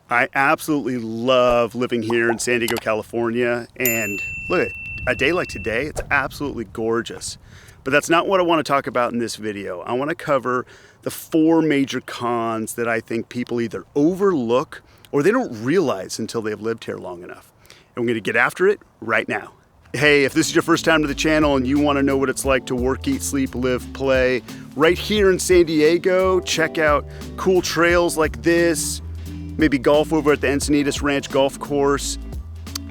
I absolutely love living here in San Diego, California, and look, a day like today, it's absolutely gorgeous. But that's not what I want to talk about in this video. I want to cover the 4 major cons that I think people either overlook or they don't realize until they've lived here long enough. And we're going to get after it right now. Hey, if this is your first time to the channel and you want to know what it's like to work, eat, sleep, live, play right here in San Diego, check out cool trails like this, maybe golf over at the Encinitas Ranch Golf Course,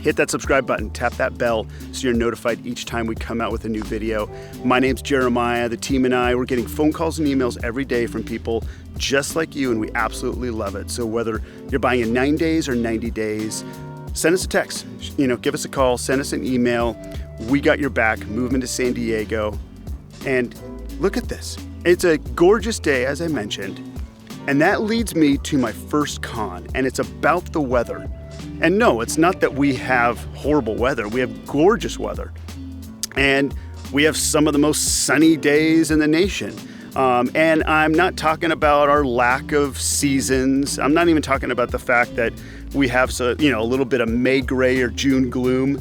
hit that subscribe button, tap that bell so you're notified each time we come out with a new video. My name's Jeremiah. The team and I, we're getting phone calls and emails every day from people just like you, and we absolutely love it. So whether you're buying in 9 days or 90 days, send us a text, give us a call, send us an email. We got your back. Moving to San Diego. And look at this. It's a gorgeous day, as I mentioned. And that leads me to my first con, and it's about the weather. And no, it's not that we have horrible weather. We have gorgeous weather. And we have some of the most sunny days in the nation. And I'm not talking about our lack of seasons. I'm not even talking about the fact that we have a little bit of May gray or June gloom,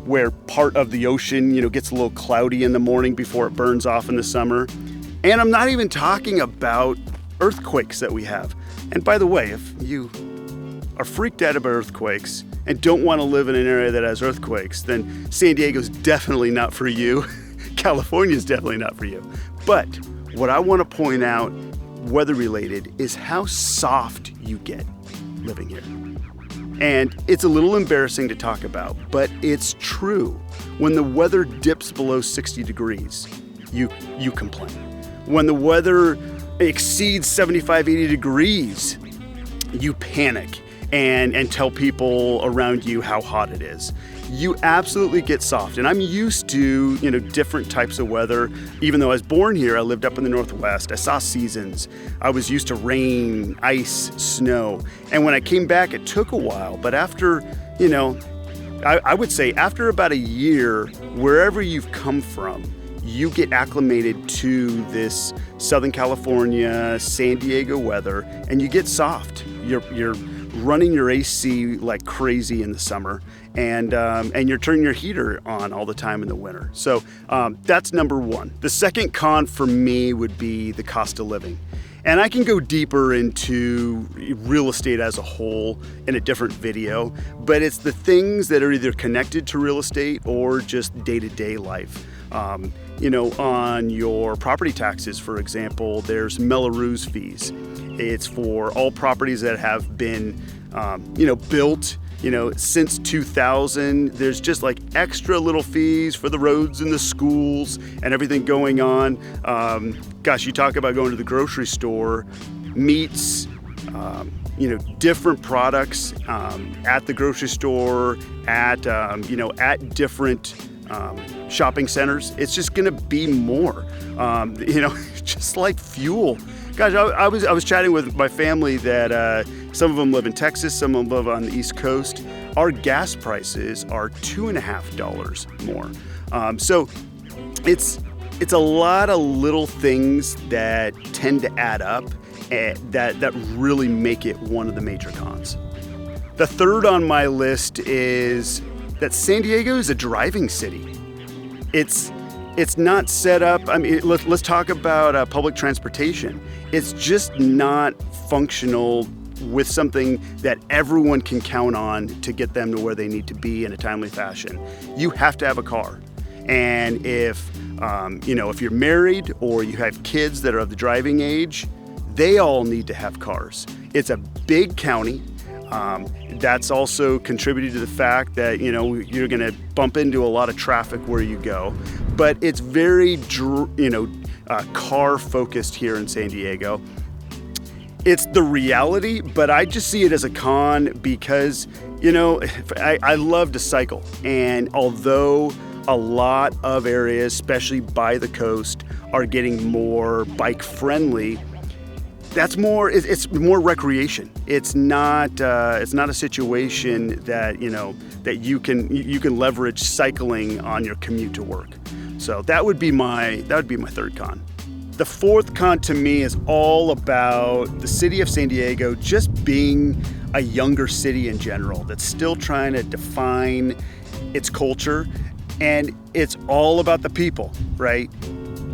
where part of the ocean, gets a little cloudy in the morning before it burns off in the summer. And I'm not even talking about earthquakes that we have. And by the way, if you are freaked out about earthquakes and don't want to live in an area that has earthquakes, then San Diego's definitely not for you. California's definitely not for you. But what I want to point out, weather related, is how soft you get living here. And it's a little embarrassing to talk about, but it's true. When the weather dips below 60 degrees, you complain. When the weather exceeds 75, 80 degrees, you panic and tell people around you how hot it is. You absolutely get soft. And I'm used to, different types of weather. Even though I was born here, I lived up in the Northwest. I saw seasons. I was used to rain, ice, snow. And when I came back, it took a while. But after, I would say after about a year, wherever you've come from, you get acclimated to this Southern California, San Diego weather, and you get soft. You're running your AC like crazy in the summer, and you're turning your heater on all the time in the winter. So that's number one. The second con for me would be the cost of living. And I can go deeper into real estate as a whole in a different video, but it's the things that are either connected to real estate or just day-to-day life. On your property taxes, for example, there's Mello-Roos fees. It's for all properties that have been, built, since 2000. There's just like extra little fees for the roads and the schools and everything going on. You talk about going to the grocery store, meats, different products at the grocery store, at different shopping centers. It's just going to be more, just like fuel. Gosh, I was chatting with my family that some of them live in Texas, some of them live on the East Coast. Our gas prices are $2.50 more. So it's a lot of little things that tend to add up that really make it one of the major cons. The third on my list is that San Diego is a driving city. It's not set up. Let's talk about public transportation. It's just not functional with something that everyone can count on to get them to where they need to be in a timely fashion. You have to have a car. And if you're married or you have kids that are of the driving age, they all need to have cars. It's a big county. That's also contributed to the fact that, you're going to bump into a lot of traffic where you go. But it's very, car focused here in San Diego. It's the reality, but I just see it as a con because, I love to cycle. And although a lot of areas, especially by the coast, are getting more bike friendly, it's more recreation. It's not a situation that you can leverage cycling on your commute to work. So that would be my third con. The fourth con to me is all about the city of San Diego just being a younger city in general that's still trying to define its culture, and it's all about the people, right?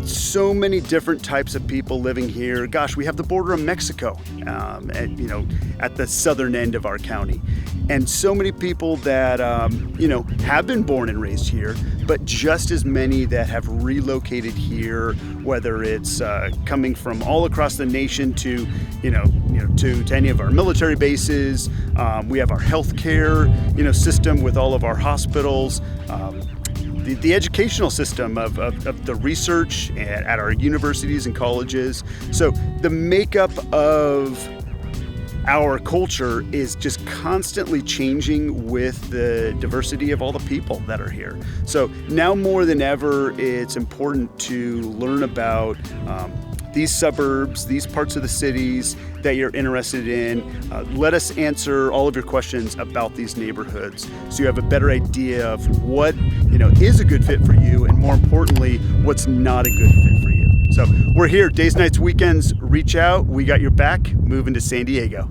So many different types of people living here. Gosh, we have the border of Mexico, at the southern end of our county, and so many people that have been born and raised here, but just as many that have relocated here, whether it's coming from all across the nation to any of our military bases. We have our healthcare system with all of our hospitals. The educational system of the research at our universities and colleges. So the makeup of our culture is just constantly changing with the diversity of all the people that are here. So now more than ever, it's important to learn about these suburbs, these parts of the cities that you're interested in. Let us answer all of your questions about these neighborhoods so you have a better idea of what is a good fit for you, and more importantly, what's not a good fit for you. So we're here days, nights, weekends. Reach out. We got your back. Moving to San Diego.